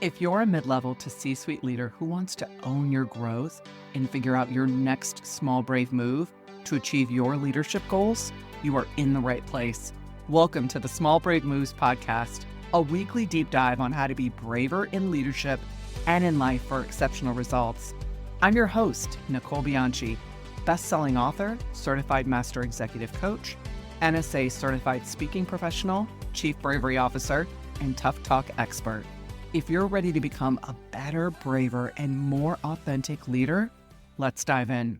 If you're a mid-level to C-suite leader who wants to own your growth and figure out your next small, brave move to achieve your leadership goals, you are in the right place. Welcome to the Small Brave Moves podcast, a weekly deep dive on how to be braver in leadership and in life for exceptional results. I'm your host, Nicole Bianchi, best-selling author, certified master executive coach, NSA certified speaking professional, chief bravery officer, and tough talk expert. If you're ready to become a better, braver, and more authentic leader, let's dive in.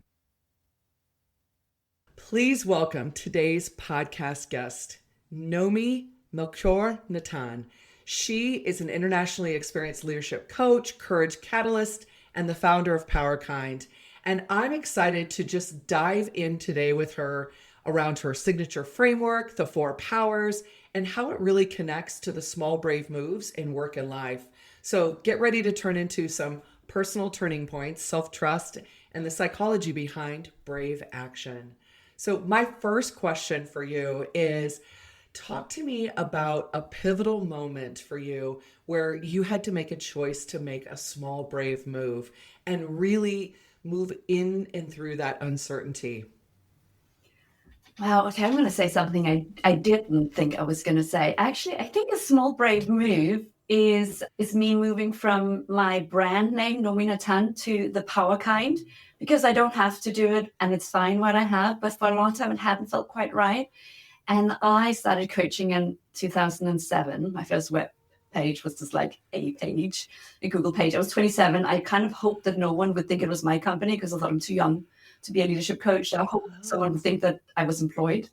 Please welcome today's podcast guest, Noomi Melchior Natan. She is an internationally experienced leadership coach, courage catalyst, and the founder of PowerKind. And I'm excited to just dive in today with her around her signature framework, the 4 powers, and how it really connects to the small brave moves in work and life. So get ready to turn into some personal turning points, self-trust, and the psychology behind brave action. So my first question for you is, talk to me about a pivotal moment for you where you had to make a choice to make a small brave move and really move in and through that uncertainty. Wow, okay, I'm going to say something I didn't think I was going to say. Actually, I think a small brave move is me moving from my brand name, Noomi Natan, to the PowerKind, because I don't have to do it and it's fine what I have, but for a long time it hadn't felt quite right. And I started coaching in 2007. My first web page was just like a Google page. I was 27. I kind of hoped that no one would think it was my company because I thought I'm too young to be a leadership coach. I hope someone would think that I was employed.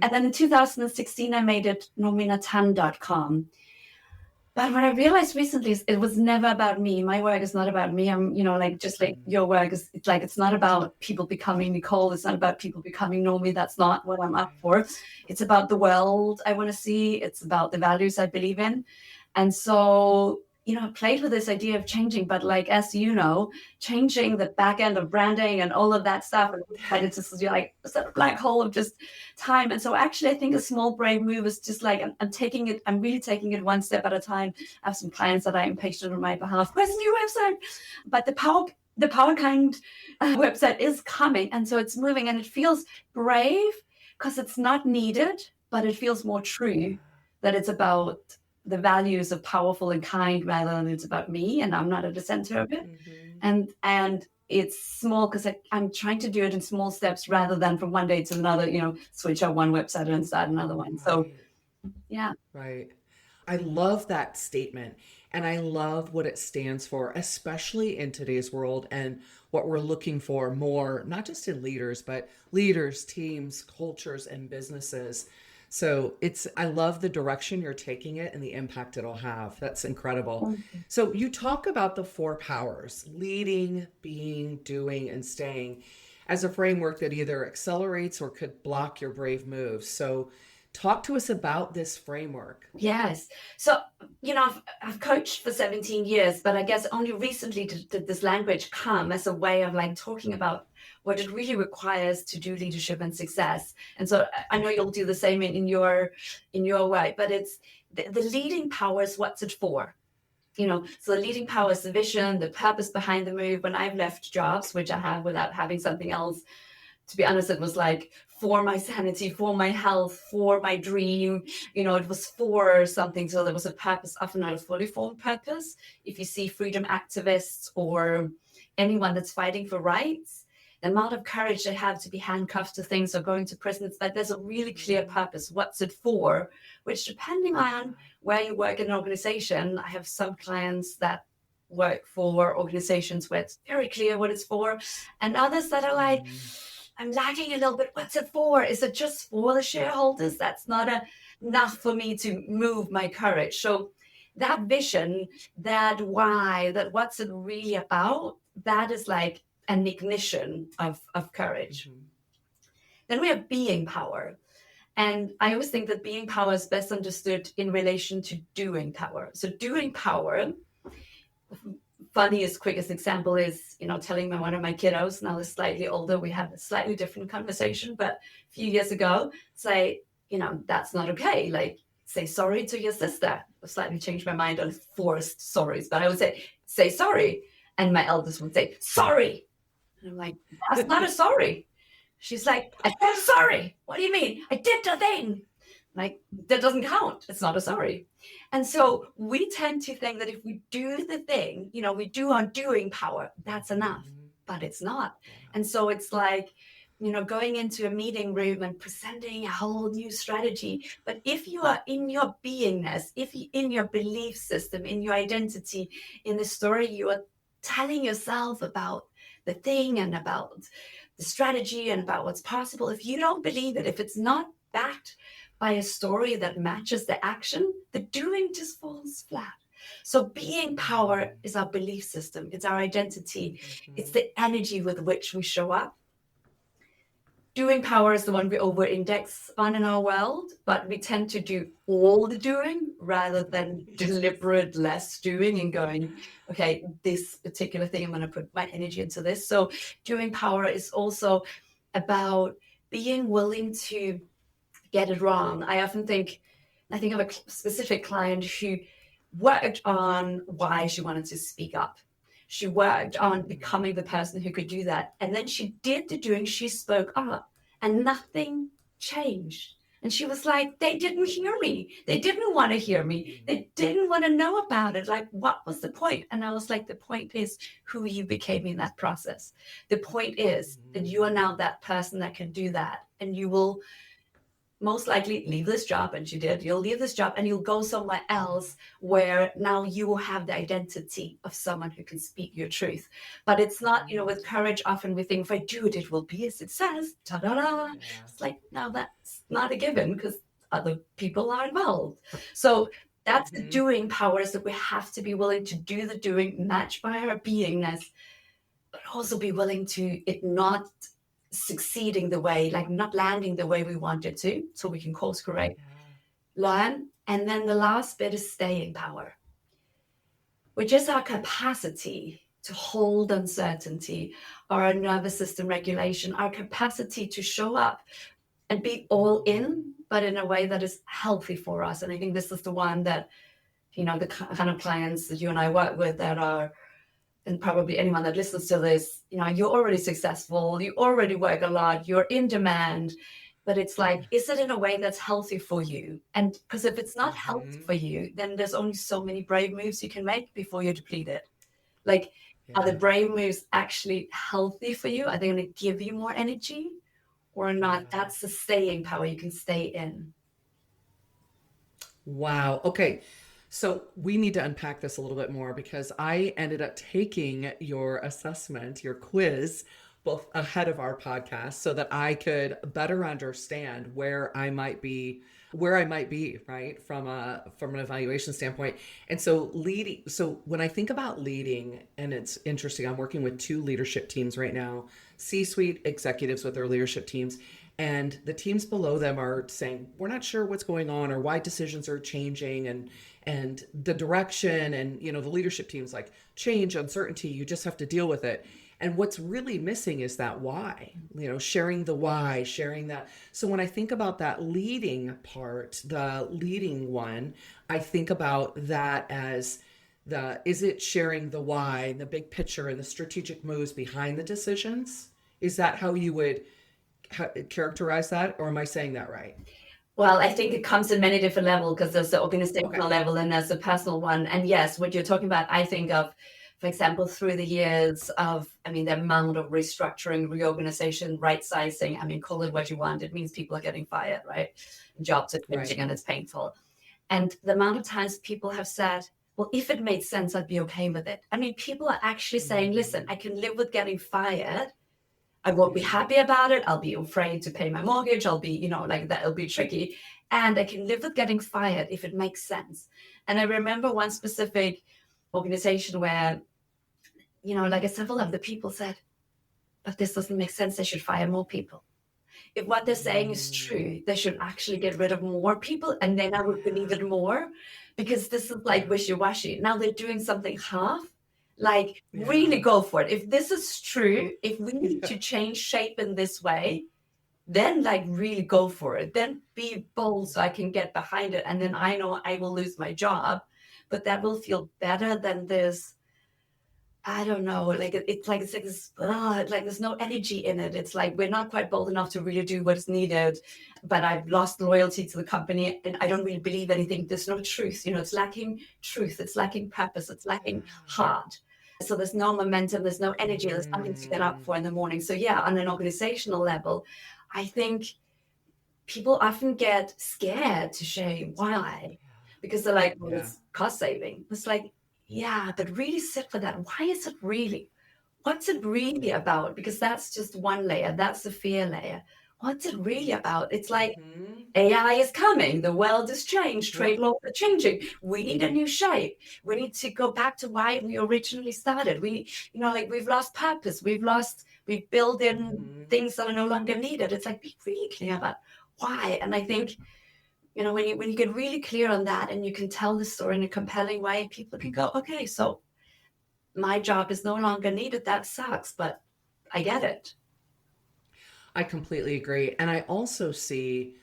And then in 2016, I made it noominatan.com. But what I realized recently is it was never about me. My work is not about me. I'm, just like your work is, it's not about people becoming Nicole. It's not about people becoming Noomi. That's not what I'm up for. It's about the world I want to see. It's about the values I believe in. And so, I played with this idea of changing, but as you know, changing the back end of branding and all of that stuff, and it's just like a black hole of just time. And so actually, I think a small brave move is just like, I'm really taking it one step at a time. I have some clients that are impatient on my behalf. Where's the new website? But the PowerKind website is coming. And so it's moving and it feels brave because it's not needed, but it feels more true that it's about the values of powerful and kind rather than it's about me and I'm not at the center of it. Mm-hmm. And it's small because I'm trying to do it in small steps rather than from one day to another, switch out one website and start another one. Right. So, yeah. Right. I love that statement and I love what it stands for, especially in today's world and what we're looking for more, not just in leaders, but leaders, teams, cultures, and businesses. So I love the direction you're taking it and the impact it'll have. That's incredible. Mm-hmm. So you talk about the 4 powers, leading, being, doing, and staying, as a framework that either accelerates or could block your brave moves. So talk to us about this framework. Yes. So, I've coached for 17 years, but I guess only recently did this language come as a way of talking about what it really requires to do leadership and success. And so I know you'll do the same in your way, but it's the leading power is what's it for? So the leading power is the vision, the purpose behind the move. When I've left jobs, which I have without having something else, to be honest, it was for my sanity, for my health, for my dream, it was for something. So there was a purpose, often not a fully formed purpose. If you see freedom activists or anyone that's fighting for rights, the amount of courage they have to be handcuffed to things or going to prison, it's there's a really clear purpose. What's it for? Which, depending on where you work in an organization, I have some clients that work for organizations where it's very clear what it's for, and others that are I'm lagging a little bit. What's it for? Is it just for the shareholders? That's not enough for me to move my courage. So that vision, that why, that what's it really about, that is an ignition of courage. Mm-hmm. Then we have being power. And I always think that being power is best understood in relation to doing power. So doing power, funniest, quickest example is, telling one of my kiddos, now they're slightly older, we have a slightly different conversation, but a few years ago, say, that's not okay. say sorry to your sister. I slightly changed my mind on forced sorries, but I would say sorry. And my eldest would say, sorry. And I'm like, that's not a sorry. She's like, I said sorry. What do you mean? I did the thing. Like, that doesn't count. It's not a sorry. And so we tend to think that if we do the thing, we do our doing power, that's enough, but it's not. And so it's like, going into a meeting room and presenting a whole new strategy. But if you are in your beingness, if you in your belief system, in your identity, in the story you are telling yourself about the thing and about the strategy and about what's possible, if you don't believe it, if it's not backed by a story that matches the action, the doing just falls flat. So being power is our belief system. It's our identity. It's the energy with which we show up. Doing power is the one we over-index on in our world, but we tend to do all the doing rather than deliberate less doing and going, okay, this particular thing, I'm going to put my energy into this. So doing power is also about being willing to get it wrong. I think of a specific client who worked on why she wanted to speak up. She worked on becoming the person who could do that. And then she did the doing, she spoke up and nothing changed. And she was like, they didn't hear me. They didn't want to hear me. They didn't want to know about it. Like, what was the point? And I was like, the point is who you became in that process. The point is that you are now that person that can do that. And you will most likely leave this job, and she did. You'll leave this job and you'll go somewhere else where now you will have the identity of someone who can speak your truth. But it's not, with courage, often we think if I do it, it will be as it says. Ta-da-da. Yeah. It's like, no, that's not a given because other people are involved. So that's the doing powers that we have to be willing to do the doing, matched by our beingness, but also be willing to it not succeeding the way, like not landing the way we want it to, so we can course correct, learn. And then the last bit is staying power, which is our capacity to hold uncertainty, our nervous system regulation, our capacity to show up and be all in, but in a way that is healthy for us. And I think this is the one that, the kind of clients that you and I work with that are, and probably anyone that listens to this, you're already successful, you already work a lot, you're in demand, but it's like, is it in a way that's healthy for you? And because if it's not healthy for you, then there's only so many brave moves you can make before you're depleted. Like, are the brave moves actually healthy for you? Are they going to give you more energy or not? That's the staying power you can stay in. Wow. Okay. So we need to unpack this a little bit more because I ended up taking your assessment, your quiz, both ahead of our podcast so that I could better understand where I might be, right? From an evaluation standpoint. And so when I think about leading, and it's interesting, I'm working with 2 leadership teams right now, C-suite executives with their leadership teams. And the teams below them are saying, we're not sure what's going on or why decisions are changing and the direction. And, the leadership team's like, change, uncertainty, you just have to deal with it. And what's really missing is that why, sharing the why, sharing that. So when I think about that leading part, the leading one, I think about that as is it sharing the why, the big picture and the strategic moves behind the decisions? Is that how you would characterize that, or am I saying that right? Well, I think it comes in many different levels because there's the organizational level and there's the personal one. And yes, what you're talking about, I think of, for example, through the years of, the amount of restructuring, reorganization, right sizing, call it what you want. It means people are getting fired, right? Jobs are changing and it's painful. And the amount of times people have said, well, if it made sense, I'd be okay with it. People are actually saying, listen, I can live with getting fired. I won't be happy about it. I'll be afraid to pay my mortgage. I'll be, like that. It'll be tricky. And I can live with getting fired if it makes sense. And I remember one specific organization where, several of the people said, but this doesn't make sense. They should fire more people. If what they're saying is true, they should actually get rid of more people. And then I would believe it more because this is like wishy-washy. Now they're doing something half. Really go for it. If this is true, if we need to change shape in this way, then like really go for it, then be bold so I can get behind it. And then I know I will lose my job, but that will feel better than this. I don't know, like it's like this, like there's no energy in it. It's like we're not quite bold enough to really do what's needed, but I've lost loyalty to the company and I don't really believe anything. There's no truth, it's lacking truth, it's lacking purpose, it's lacking heart. So there's no momentum, there's no energy, there's nothing to get up for in the morning. So yeah, on an organizational level, I think people often get scared to share why because they're like, well, it's cost saving. It's like, yeah, but really sit for that. Why is it really? What's it really about? Because that's just one layer. That's the fear layer. What's it really about? It's like AI is coming. The world has changed. Trade laws are changing. We need a new shape. We need to go back to why we originally started. We, like we've lost purpose. We've built in things that are no longer needed. It's like, be really clear about why. And I think, when you get really clear on that and you can tell the story in a compelling way, people can go, okay, so my job is no longer needed. That sucks, but I get it. I completely agree. And I also see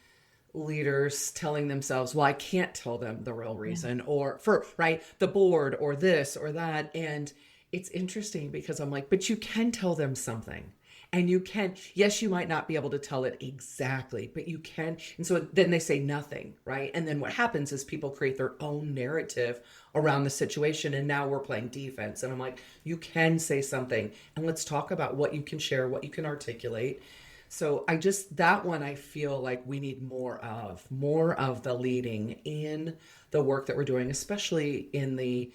leaders telling themselves, well, I can't tell them the real reason, or for, right, the board or this or that. And it's interesting because I'm like, but you can tell them something. And you can, yes, you might not be able to tell it exactly, but you can. And so then they say nothing, right? And then what happens is people create their own narrative around the situation. And now we're playing defense. And I'm like, you can say something. And let's talk about what you can share, what you can articulate. So that one, I feel like we need more of the leading in the work that we're doing, especially in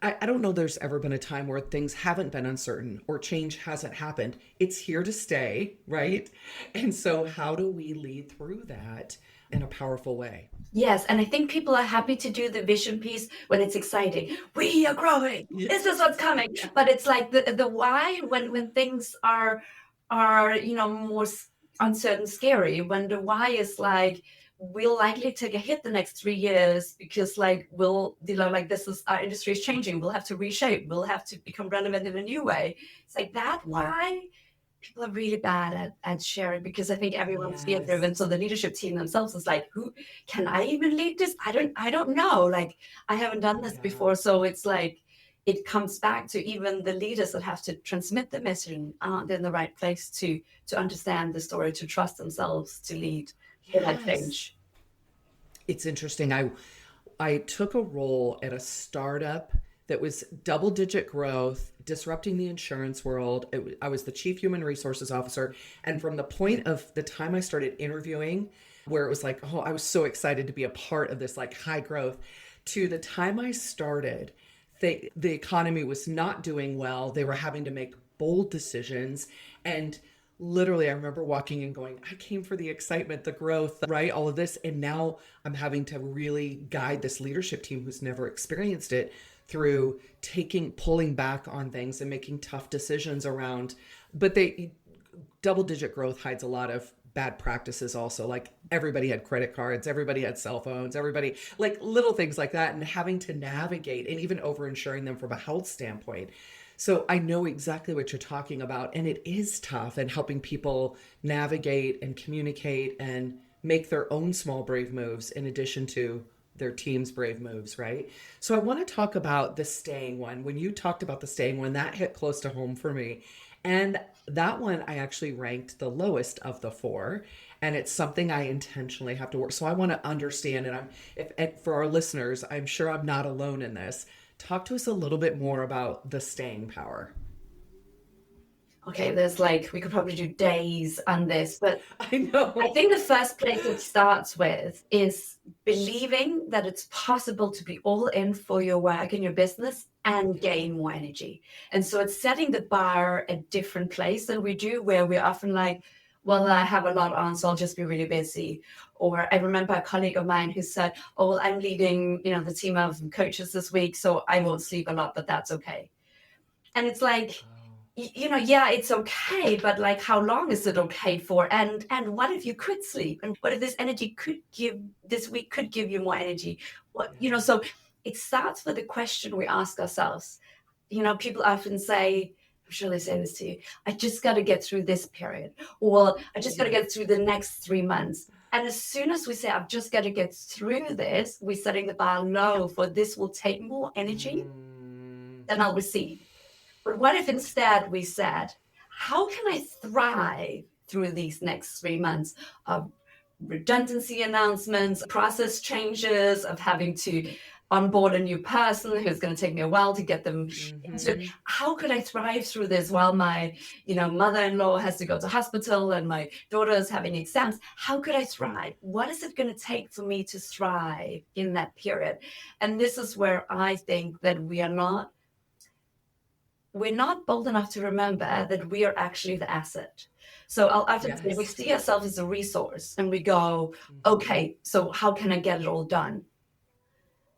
I don't know there's ever been a time where things haven't been uncertain or change hasn't happened. It's here to stay, right? And so how do we lead through that in a powerful way? Yes, and I think people are happy to do the vision piece when it's exciting. We are growing. This is what's coming. But it's like the why when things are more uncertain, scary. When the why is like we'll likely take a hit the next 3 years because like this is our industry is changing. We'll have to reshape. We'll have to become relevant in a new way. It's like that why people are really bad at sharing because I think everyone's fear driven. So the leadership team themselves is like, who can I even lead this? I don't know. Like I haven't done this before. So it's like it comes back to even the leaders that have to transmit the message aren't in the right place to understand the story, to trust themselves to lead in that change. It's interesting. I took a role at a startup that was double digit growth, disrupting the insurance world. I was the chief human resources officer. And from the point of the time I started interviewing, where it was like, oh, I was so excited to be a part of this like high growth, to the time I started, the economy was not doing well. They were having to make bold decisions. And literally, I remember walking and going, I came for the excitement, the growth, right? All of this. And now I'm having to really guide this leadership team who's never experienced it through pulling back on things and making tough decisions around. But double digit growth hides a lot of bad practices also. Like everybody had credit cards, everybody had cell phones, everybody like little things like that, and having to navigate and even over insuring them from a health standpoint. So I know exactly what you're talking about, and it is tough, and helping people navigate and communicate and make their own small brave moves in addition to their team's brave moves, right? So I want to talk about the staying one. When you talked about the staying one, that hit close to home for me. And that one I actually ranked the lowest of the four. And it's something I intentionally have to work. So I want to understand, and for our listeners, I'm sure I'm not alone in this. Talk to us a little bit more about the staying power. Okay, we could probably do days on this, but I know. I think the first place it starts with is believing that it's possible to be all in for your work and your business and gain more energy. And so it's setting the bar a different place than we do, where we're often like, well, I have a lot on, so I'll just be really busy. Or I remember a colleague of mine who said, oh, well, I'm leading, the team of coaches this week, so I won't sleep a lot, but that's okay. And it's like, yeah, it's okay, but like, how long is it okay for? And what if you could sleep? And what if this week could give you more energy? So it starts with the question we ask ourselves. People often say, I'm sure they say this to you, I just got to get through this period, or I just got to get through the next 3 months. And as soon as we say, I've just got to get through this, we're setting the bar low for this will take more energy than I'll receive. But what if instead we said, how can I thrive through these next 3 months of redundancy announcements, process changes, of having to onboard a new person who's going to take me a while to get them into. How could I thrive through this while my, mother-in-law has to go to hospital and my daughter is having exams? How could I thrive? What is it going to take for me to thrive in that period? And this is where I think that we're not bold enough to remember that we are actually the asset. So I'll often say we see ourselves as a resource and we go, okay, so how can I get it all done?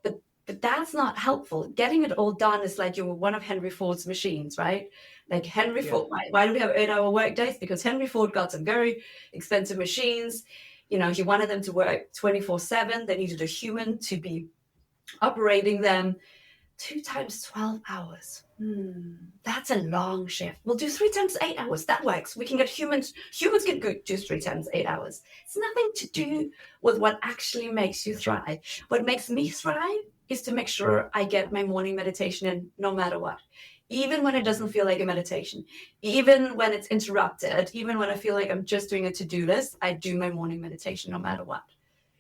But that's not helpful. Getting it all done is like you're one of Henry Ford's machines, right? Like Henry Ford, why do we have 8-hour work days? Because Henry Ford got some very expensive machines. He wanted them to work 24/7. They needed a human to be operating them. 2 times 12 hours. That's a long shift. We'll do 3 times 8 hours. That works. We can get humans can do 3 times 8 hours. It's nothing to do with what actually makes you thrive. What makes me thrive is to make sure I get my morning meditation in no matter what. Even when it doesn't feel like a meditation, even when it's interrupted, even when I feel like I'm just doing a to-do list, I do my morning meditation no matter what.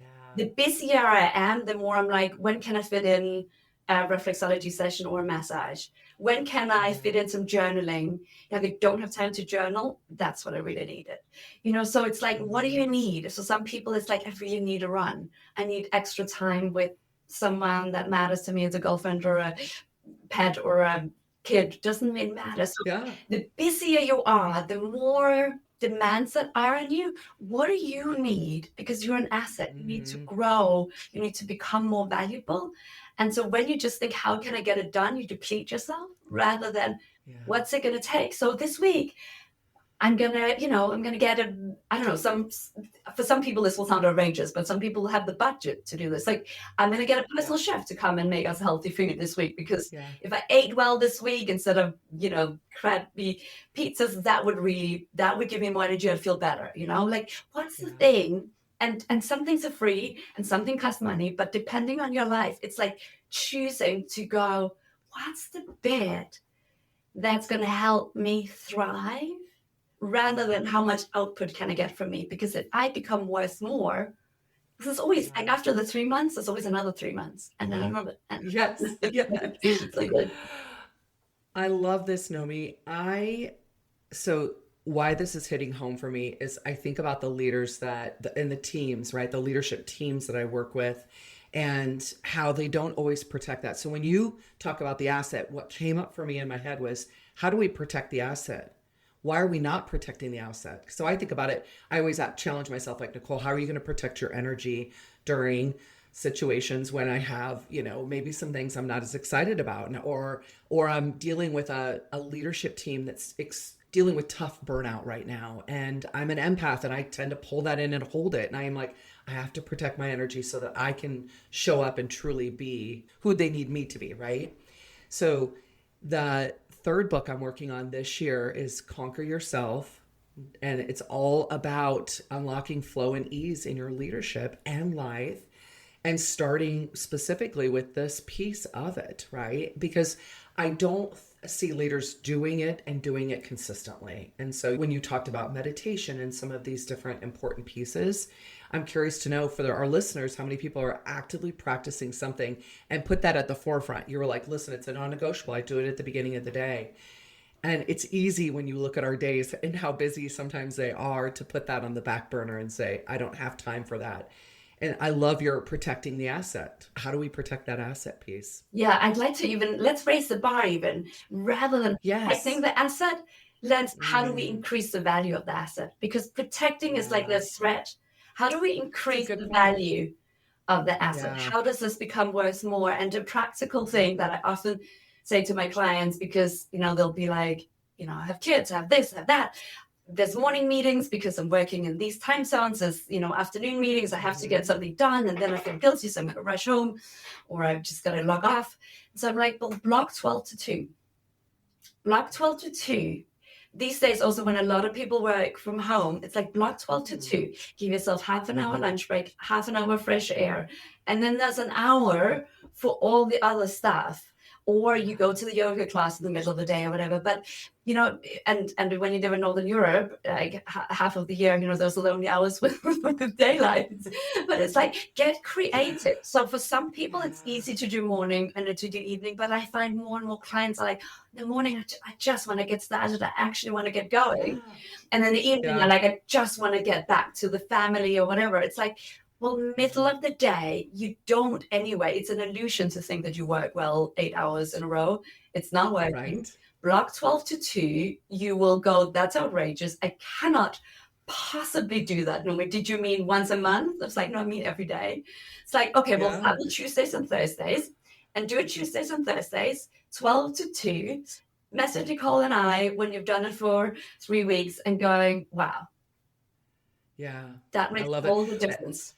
Yeah. The busier I am, the more I'm like, when can I fit in a reflexology session or a massage? When can I fit in some journaling? If I don't have time to journal, that's what I really needed. So it's like, what do you need? So some people, it's like, I really need a run. I need extra time with someone that matters to me as a girlfriend or a pet or a kid. Doesn't really matter. So the busier you are, the more demands that are on you. What do you need? Because you're an asset. You need to grow. You need to become more valuable. And so when you just think, how can I get it done? You deplete yourself rather than what's it going to take? So this week, I'm going to get for some people, this will sound outrageous, but some people have the budget to do this. Like, I'm going to get a personal chef to come and make us healthy food this week, because if I ate well this week, instead of, crappy pizzas, that would give me more energy. I'd feel better, like, what's the thing? And some things are free and something costs money, but depending on your life, it's like choosing to go, what's the bit that's going to help me thrive, rather than how much output can I get from me? Because if I become worth more, because it's always like after the 3 months, there's always another 3 months. And then I remember. Yes. It's like good. I love this, Noomi. So why this is hitting home for me is I think about the leaders in the teams, right? The leadership teams that I work with, and how they don't always protect that. So when you talk about the asset, what came up for me in my head was, how do we protect the asset? Why are we not protecting the asset? So I think about it. I always challenge myself, like, Nicole, how are you going to protect your energy during situations when I have, maybe some things I'm not as excited about, or I'm dealing with a leadership team that's dealing with tough burnout right now. And I'm an empath and I tend to pull that in and hold it. And I am like, I have to protect my energy so that I can show up and truly be who they need me to be, right? So the third book I'm working on this year is Conquer Yourself. And it's all about unlocking flow and ease in your leadership and life, and starting specifically with this piece of it, right? Because I don't see leaders doing it and doing it consistently. And so when you talked about meditation and some of these different important pieces, I'm curious to know for our listeners, how many people are actively practicing something and put that at the forefront. You were like, listen, it's a non-negotiable. I do it at the beginning of the day. And it's easy when you look at our days and how busy sometimes they are to put that on the back burner and say, I don't have time for that. And I love your protecting the asset. How do we protect that asset piece? Yeah, I'd like to let's raise the bar even, rather than protecting the asset. How do we increase the value of the asset? Because protecting is like this threat. How do we increase the value of the asset? Yeah. How does this become worth more? And a practical thing that I often say to my clients, because, they'll be like, I have kids, I have this, I have that. There's morning meetings because I'm working in these time zones. There's, afternoon meetings. I have to get something done, and then I feel guilty, so I'm going to rush home, or I've just got to log off. So I'm like, well, block 12 to 2. block 12 to 2. These days, also when a lot of people work from home, it's like block 12 to 2. Give yourself half an hour lunch break, half an hour fresh air. And then there's an hour for all the other stuff. Or you go to the yoga class in the middle of the day or whatever. But, and when you live in Northern Europe, like half of the year, there's lonely hours with the daylight. But it's like, get creative. So for some people, it's easy to do morning and to do evening. But I find more and more clients are like, in the morning, I just want to get started. I actually want to get going. And then the evening, I just want to get back to the family or whatever. It's like, well, middle of the day, you don't anyway. It's an illusion to think that you work well 8 hours in a row. It's not working. Right. Block 12 to 2, you will go, that's outrageous. I cannot possibly do that. No, did you mean once a month? It's like, no, I mean every day. It's like, okay, well, start with Tuesdays and Thursdays and do it Tuesdays and Thursdays, 12 to 2. Message Nicole and I when you've done it for 3 weeks and going, wow. Yeah. That makes all the difference.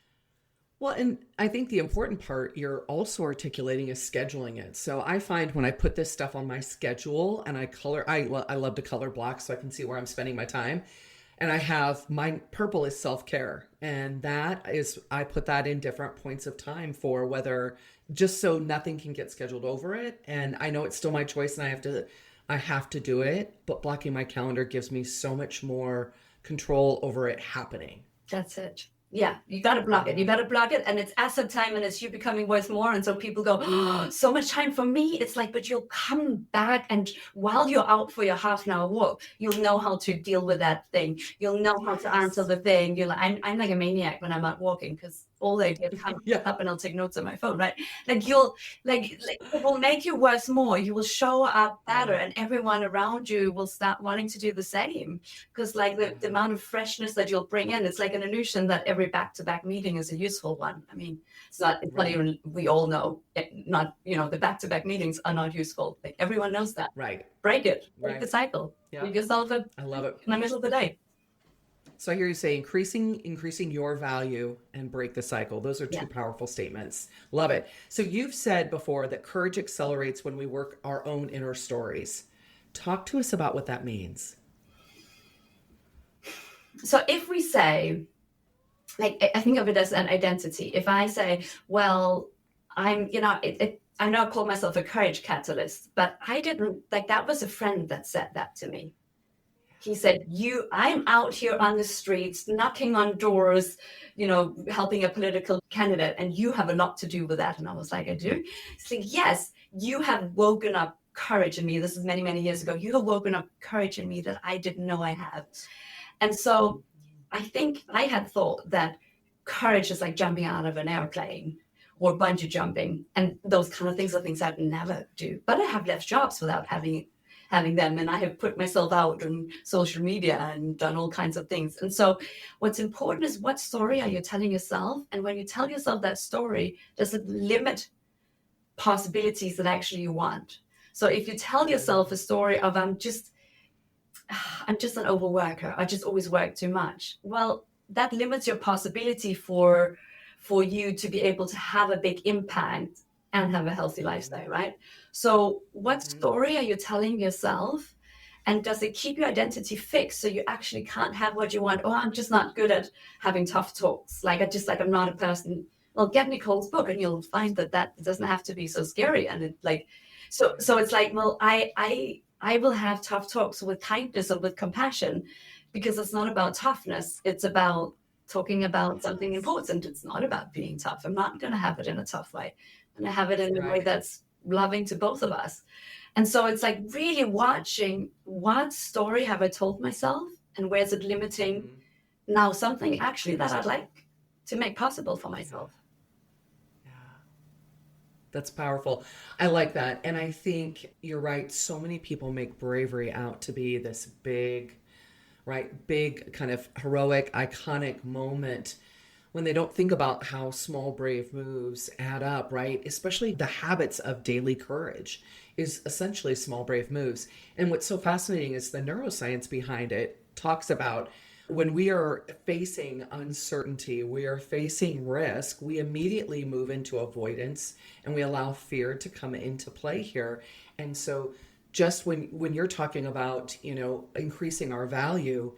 Well, and I think the important part you're also articulating is scheduling it. So I find when I put this stuff on my schedule and I love to color block so I can see where I'm spending my time. And I have my purple is self-care. And that is, I put that in different points of time for whether just so nothing can get scheduled over it. And I know it's still my choice and I have to do it, but blocking my calendar gives me so much more control over it happening. That's it. Yeah, you got to block it. You got to block it. And it's asset time and it's you becoming worth more. And so people go, oh, so much time for me. It's like, but you'll come back. And while you're out for your half an hour walk, you'll know how to deal with that thing. You'll know how to answer the thing. You're like, I'm like a maniac when I'm out walking because all they do is come up and I'll take notes on my phone, right? Like it will make you worth more. You will show up better and everyone around you will start wanting to do the same because like the amount of freshness that you'll bring in, it's like an illusion that every back-to-back meeting is a useful one. I mean, it's not even, we all know the back-to-back meetings are not useful. Like everyone knows that. Right. Break it. Break the cycle. Yeah. Give yourself I love it. In the middle of the day. So I hear you say increasing your value and break the cycle. Those are two powerful statements. Love it. So you've said before that courage accelerates when we work our own inner stories. Talk to us about what that means. So if we say, like, I think of it as an identity. If I say, well, I'm, I know I call myself a courage catalyst, but I didn't, like, that was a friend that said that to me. He said, I'm out here on the streets, knocking on doors, helping a political candidate, and you have a lot to do with that. And I was like, I do? He's like, yes, you have woken up courage in me. This is many, many years ago. You have woken up courage in me that I didn't know I had. And so I think I had thought that courage is like jumping out of an airplane or bungee jumping. And those kind of things are things I'd never do. But I have left jobs without having them. And I have put myself out on social media and done all kinds of things. And so what's important is what story are you telling yourself? And when you tell yourself that story, does it limit possibilities that actually you want? So if you tell yourself a story of I'm just an overworker, I just always work too much. Well, that limits your possibility for you to be able to have a big impact and have a healthy lifestyle, right? So what story are you telling yourself? And does it keep your identity fixed so you actually can't have what you want? Oh, I'm just not good at having tough talks. Like I'm not a person. Well, get Nicole's book and you'll find that doesn't have to be so scary. And it like, so it's like, well, I will have tough talks with kindness and with compassion because it's not about toughness. It's about talking about something important. It's not about being tough. I'm not going to have it in a tough way. And I have it in a way that's loving to both of us. And so it's like really watching what story have I told myself and where's it limiting now something actually that I'd like to make possible for myself. Yeah. That's powerful. I like that. And I think you're right. So many people make bravery out to be this big kind of heroic, iconic moment when they don't think about how small, brave moves add up, right? Especially the habits of daily courage is essentially small, brave moves. And what's so fascinating is the neuroscience behind it talks about when we are facing uncertainty, we are facing risk, we immediately move into avoidance and we allow fear to come into play here. And so just when you're talking about, increasing our value,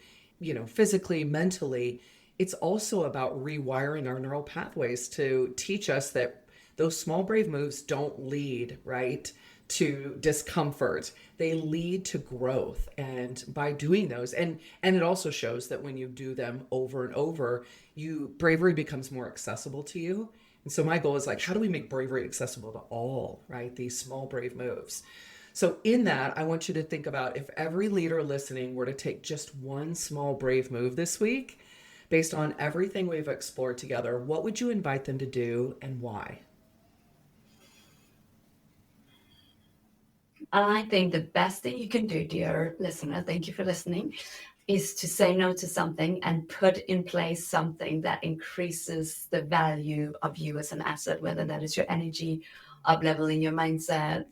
physically, mentally, it's also about rewiring our neural pathways to teach us that those small, brave moves don't lead, right, to discomfort. They lead to growth. And by doing those, and it also shows that when you do them over and over, bravery becomes more accessible to you. And so my goal is like, how do we make bravery accessible to all, right? These small, brave moves. So in that, I want you to think about if every leader listening were to take just one small, brave move this week, based on everything we've explored together, what would you invite them to do and why? I think the best thing you can do, dear listener, thank you for listening, is to say no to something and put in place something that increases the value of you as an asset, whether that is your energy, up leveling your mindset,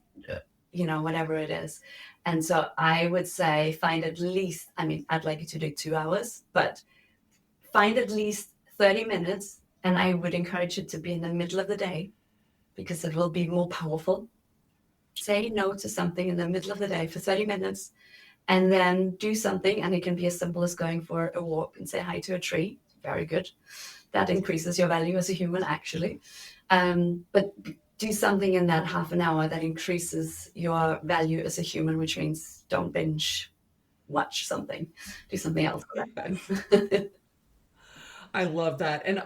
whatever it is. And so I would say find at least, I'd like you to do 2 hours, but find at least 30 minutes. And I would encourage it to be in the middle of the day because it will be more powerful. Say no to something in the middle of the day for 30 minutes and then do something. And it can be as simple as going for a walk and say hi to a tree. Very good. That increases your value as a human, actually. But do something in that half an hour that increases your value as a human, which means don't binge watch something. Do something else. I love that. And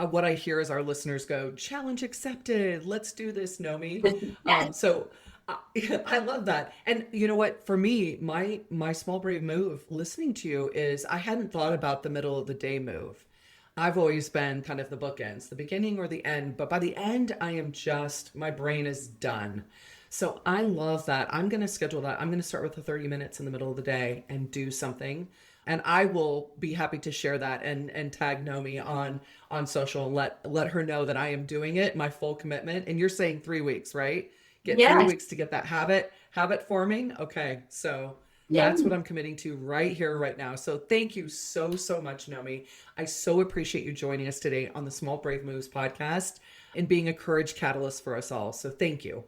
what I hear is our listeners go, challenge accepted. Let's do this, Noomi. Yes. So I love that. And you know what? For me, my small brave move listening to you is I hadn't thought about the middle of the day move. I've always been kind of the bookends, the beginning or the end. But by the end, my brain is done. So I love that. I'm going to schedule that. I'm going to start with the 30 minutes in the middle of the day and do something. And I will be happy to share that and tag Noomi on social and let her know that I am doing it, my full commitment. And you're saying 3 weeks, right? Get 3 weeks to get that habit forming. Okay. So that's what I'm committing to right here, right now. So thank you so, so much, Noomi. I so appreciate you joining us today on the Small Brave Moves podcast and being a courage catalyst for us all. So thank you.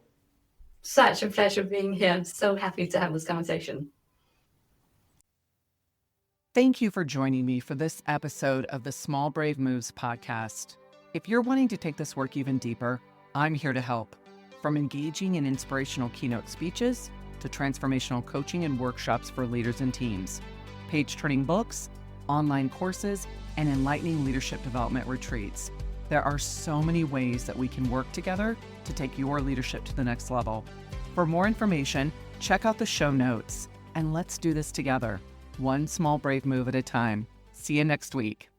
Such a pleasure being here. I'm so happy to have this conversation. Thank you for joining me for this episode of the Small Brave Moves podcast. If you're wanting to take this work even deeper, I'm here to help. From engaging in inspirational keynote speeches to transformational coaching and workshops for leaders and teams, page-turning books, online courses, and enlightening leadership development retreats. There are so many ways that we can work together to take your leadership to the next level. For more information, check out the show notes, and let's do this together. One small brave move at a time. See you next week.